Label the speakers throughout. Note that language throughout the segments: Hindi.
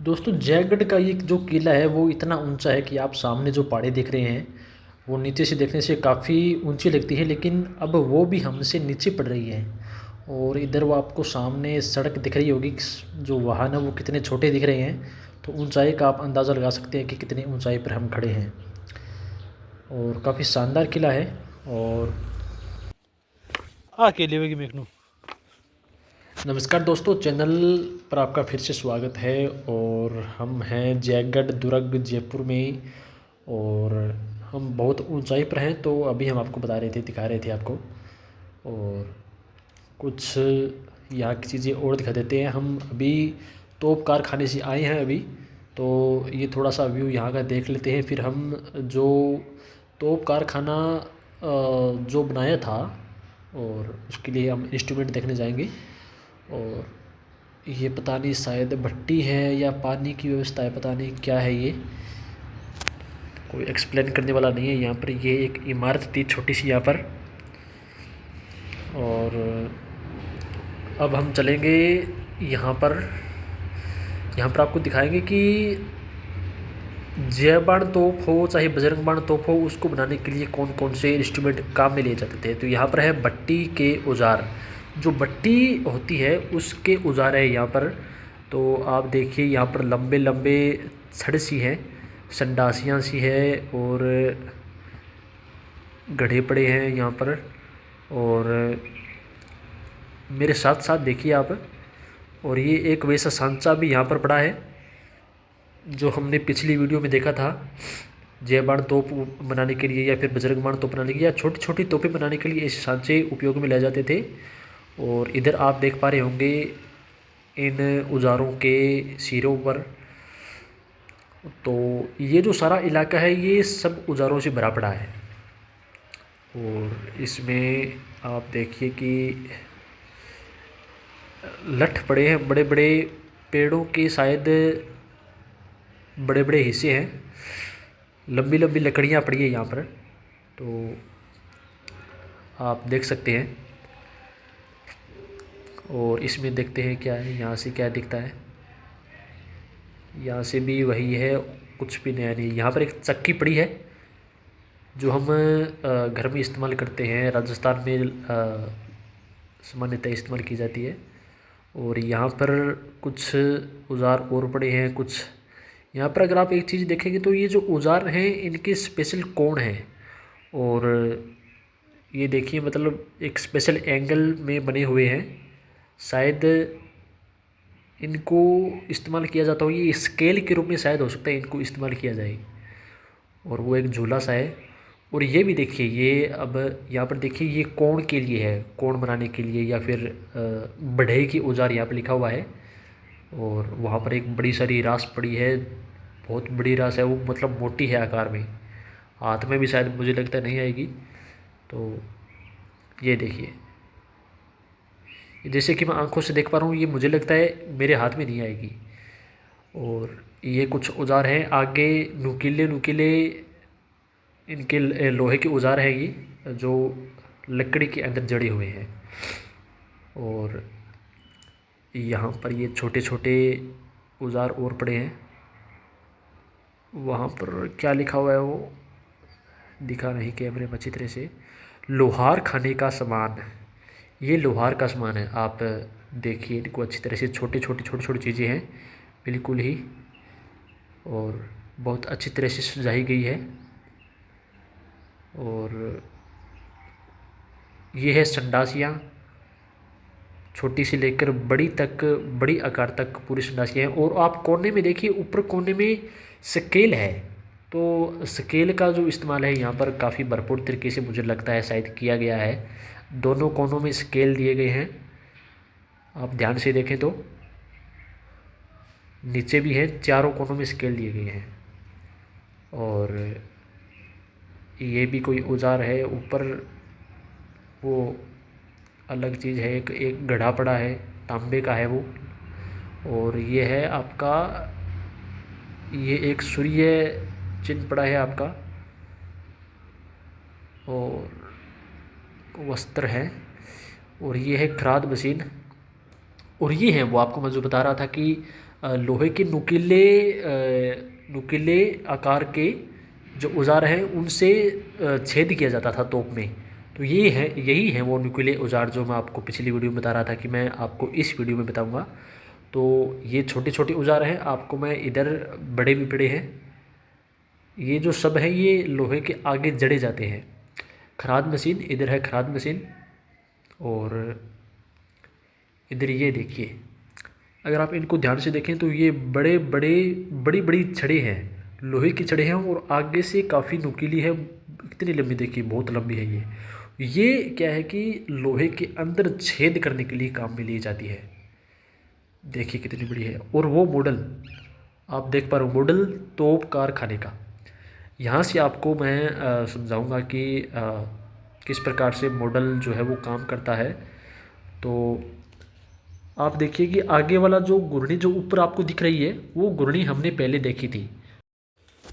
Speaker 1: दोस्तों जयगढ़ का ये जो किला है वो इतना ऊंचा है कि आप सामने जो पहाड़ी देख रहे हैं वो नीचे से देखने से काफ़ी ऊंची लगती है, लेकिन अब वो भी हमसे नीचे पड़ रही है। और इधर वो आपको सामने सड़क दिख रही होगी, जो वाहन है वो कितने छोटे दिख रहे हैं। तो ऊंचाई का आप अंदाज़ा लगा सकते हैं कि कितनी ऊंचाई पर हम खड़े हैं। और काफ़ी शानदार किला है। और
Speaker 2: अकेले होगी मेकनू।
Speaker 1: नमस्कार दोस्तों, चैनल पर आपका फिर से स्वागत है। और हम हैं जयगढ़ दुर्ग जयपुर में। और हम बहुत ऊंचाई पर हैं, तो अभी हम आपको बता रहे थे, दिखा रहे थे आपको। और कुछ यहाँ की चीज़ें और दिखा देते हैं। हम अभी तोप कारखाने से आए हैं अभी, तो ये थोड़ा सा व्यू यहाँ का देख लेते हैं। फिर हम जो तोप कारखाना जो बनाया था, और उसके लिए हम इंस्ट्रूमेंट देखने जाएंगे। और ये पता नहीं शायद भट्टी है या पानी की व्यवस्था है, पता नहीं क्या है ये, कोई एक्सप्लेन करने वाला नहीं है यहाँ पर। ये एक इमारत थी छोटी सी यहाँ पर। और अब हम चलेंगे यहाँ पर। यहाँ पर आपको दिखाएंगे कि जय बाण तोप हो चाहे बजरंग बाण तोप हो, उसको बनाने के लिए कौन कौन से इंस्ट्रूमेंट काम में लिए जाते थे। तो यहाँ पर है भट्टी के औजार, जो भट्टी होती है उसके औजार है यहाँ पर। तो आप देखिए यहाँ पर लंबे लंबे छड़ सी हैं, संडासियाँ सी है, और गड्ढे पड़े हैं यहाँ पर। और मेरे साथ साथ देखिए आप। और ये एक वैसा सांचा भी यहाँ पर पड़ा है, जो हमने पिछली वीडियो में देखा था। जय बाण तोप बनाने के लिए या फिर बजरंग बाण तोप बनाने के लिए या छोटी छोटी तोपें बनाने के लिए ऐसे सांचे उपयोग में ले जाते थे। और इधर आप देख पा रहे होंगे इन औजारों के सिरों पर। तो ये जो सारा इलाका है ये सब औजारों से भरा पड़ा है। और इसमें आप देखिए कि लठ पड़े हैं बड़े बड़े, पेड़ों के शायद बड़े बड़े हिस्से हैं, लंबी लंबी लकड़ियाँ पड़ी है यहाँ पर। तो आप देख सकते हैं। और इसमें देखते हैं क्या है, यहाँ से क्या दिखता है। यहाँ से भी वही है, कुछ भी नया नहीं। यहाँ पर एक चक्की पड़ी है, जो हम घर में इस्तेमाल करते हैं, राजस्थान में सामान्यतः इस्तेमाल की जाती है। और यहाँ पर कुछ औजार और पड़े हैं कुछ। यहाँ पर अगर आप एक चीज़ देखेंगे तो ये जो औजार हैं इनके स्पेशल कोण हैं। और ये देखिए, मतलब एक स्पेशल एंगल में बने हुए हैं। शायद इनको इस्तेमाल किया जाता हो, ये स्केल के रूप में शायद हो सकता है इनको इस्तेमाल किया जाए। और वो एक झूला सा है। और ये भी देखिए, ये अब यहाँ पर देखिए ये कोण के लिए है, कोण बनाने के लिए, या फिर बढ़ई की औजार यहाँ पर लिखा हुआ है। और वहाँ पर एक बड़ी सारी रास पड़ी है, बहुत बड़ी रास है वो, मतलब मोटी है आकार में। हाथ में भी शायद मुझे लगता है नहीं आएगी। तो ये देखिए, जैसे कि मैं आंखों से देख पा रहा हूँ, ये मुझे लगता है मेरे हाथ में नहीं आएगी। और ये कुछ औजार हैं आगे, नुकीले नुकीले इनके लोहे के औजार हैं ये, जो लकड़ी के अंदर जड़े हुए हैं। और यहाँ पर ये छोटे छोटे औजार और पड़े हैं। वहाँ पर क्या लिखा हुआ है वो दिखा नहीं कैमरे में अच्छी तरह से। लोहार खाने का सामान, ये लोहार का सामान है। आप देखिए इनको अच्छी तरह से, छोटी छोटी छोटी छोटी चीज़ें हैं बिल्कुल ही। और बहुत अच्छी तरह से सजाई गई है। और ये है संडासियाँ, छोटी सी लेकर बड़ी तक, बड़ी आकार तक पूरी संडासियाँ हैं। और आप कोने में देखिए, ऊपर कोने में स्केल है। तो स्केल का जो इस्तेमाल है यहाँ पर काफ़ी भरपूर तरीके से मुझे लगता है शायद किया गया है। दोनों कोनों में स्केल दिए गए हैं, आप ध्यान से देखें तो। नीचे भी है, चारों कोनों में स्केल दिए गए हैं। और ये भी कोई औजार है। ऊपर वो अलग चीज़ है, एक एक गड्ढा पड़ा है, तांबे का है वो। और ये है आपका, ये एक सूर्य चिन्ह पड़ा है आपका। और वस्त्र है। और ये है खराद मशीन। और ये है वो, आपको मैं जो बता रहा था कि लोहे के नुकीले आकार के जो औजार हैं उनसे छेद किया जाता था तोप में। तो यही है वो नुकीले औजार जो मैं आपको पिछली वीडियो में बता रहा था कि मैं आपको इस वीडियो में बताऊंगा। तो ये छोटे छोटे औजार हैं, आपको मैं इधर बड़े भी पड़े हैं। ये जो सब है ये लोहे के आगे जड़े जाते हैं। खराद मशीन, इधर है खराद मशीन, और इधर ये देखिए, अगर आप इनको ध्यान से देखें तो ये बड़ी बड़ी छड़ें हैं, लोहे की छड़ें हैं, और आगे से काफ़ी नुकीली है। कितनी लंबी देखिए, बहुत लंबी है ये क्या है कि लोहे के अंदर छेद करने के लिए काम में ली जाती है। देखिए कितनी बड़ी है। और वो मॉडल आप देख पा रहे हो, मॉडल तोप कारखाने का। यहाँ से आपको मैं समझाऊंगा कि किस प्रकार से मॉडल जो है वो काम करता है। तो आप देखिए कि आगे वाला जो घुर्णी जो ऊपर आपको दिख रही है वो घुर्णी हमने पहले देखी थी।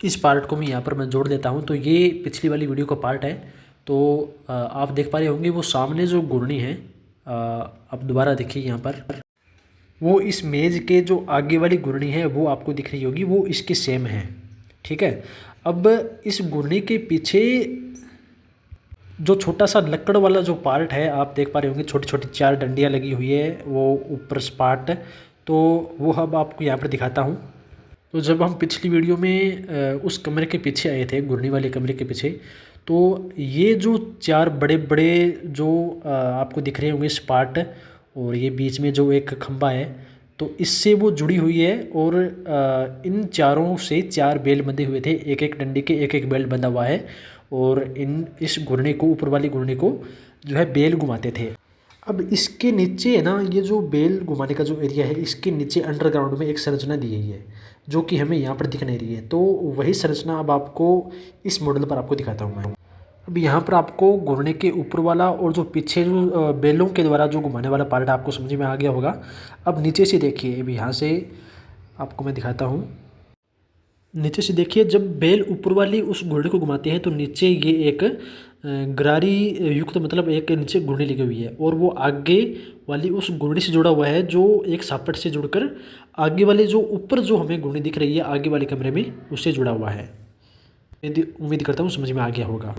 Speaker 1: इस पार्ट को मैं यहाँ पर मैं जोड़ देता हूँ। तो ये पिछली वाली वीडियो का पार्ट है। तो आप देख पा रहे होंगे वो सामने जो घुर्णी है, अब दोबारा देखिए यहाँ पर, वो इस मेज़ के जो आगे वाली घुर्णी है वो आपको दिख रही होगी, वो इसके सेम है। ठीक है। अब इस घुर्णी के पीछे जो छोटा सा लकड़ वाला जो पार्ट है, आप देख पा रहे होंगे छोटी छोटी 4 डंडियाँ लगी हुई है वो ऊपर स्पार्ट। तो वो अब आपको यहाँ पर दिखाता हूँ। तो जब हम पिछली वीडियो में उस कमरे के पीछे आए थे, घुर्णी वाले कमरे के पीछे, तो ये जो 4 बड़े बड़े जो आपको दिख रहे होंगे स्पार्ट, और ये बीच में जो एक खंभा है, तो इससे वो जुड़ी हुई है। और इन चारों से 4 बेल बंधे हुए थे, एक एक डंडी के एक एक बेल बंधा हुआ है। और इस घुर्णी को, ऊपर वाली घुर्णी को जो है बेल घुमाते थे। अब इसके नीचे है ना, ये जो बेल घुमाने का जो एरिया है, इसके नीचे अंडरग्राउंड में एक संरचना दी गई है जो कि हमें यहाँ पर दिख नहीं रही है। तो वही संरचना अब आपको इस मॉडल पर आपको दिखाता हूँ मैं। अब यहाँ पर आपको घुर्णी के ऊपर वाला और जो पीछे जो बेलों के द्वारा जो घुमाने वाला पार्ट आपको समझ में आ गया होगा। अब नीचे से देखिए, अब यहाँ से आपको मैं दिखाता हूँ। नीचे से देखिए, जब बेल ऊपर वाली उस घुर्णी को घुमाते हैं तो नीचे ये एक गरारी युक्त, मतलब एक नीचे घुर्णी लगी हुई है, और वो आगे वाली उस घुर्णी से जुड़ा हुआ है जो एक सापट से जुड़कर आगे वाले जो ऊपर जो हमें घुर्णी दिख रही है आगे वाले कमरे में, उससे जुड़ा हुआ है। उम्मीद करता हूँ समझ में आ गया होगा।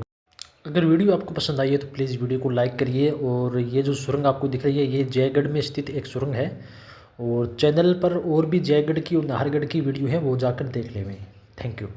Speaker 1: अगर वीडियो आपको पसंद आई है तो प्लीज़ वीडियो को लाइक करिए। और ये जो सुरंग आपको दिख रही है ये जयगढ़ में स्थित एक सुरंग है, और चैनल पर और भी जयगढ़ की और नाहरगढ़ की वीडियो है, वो जाकर देख लें। Thank you.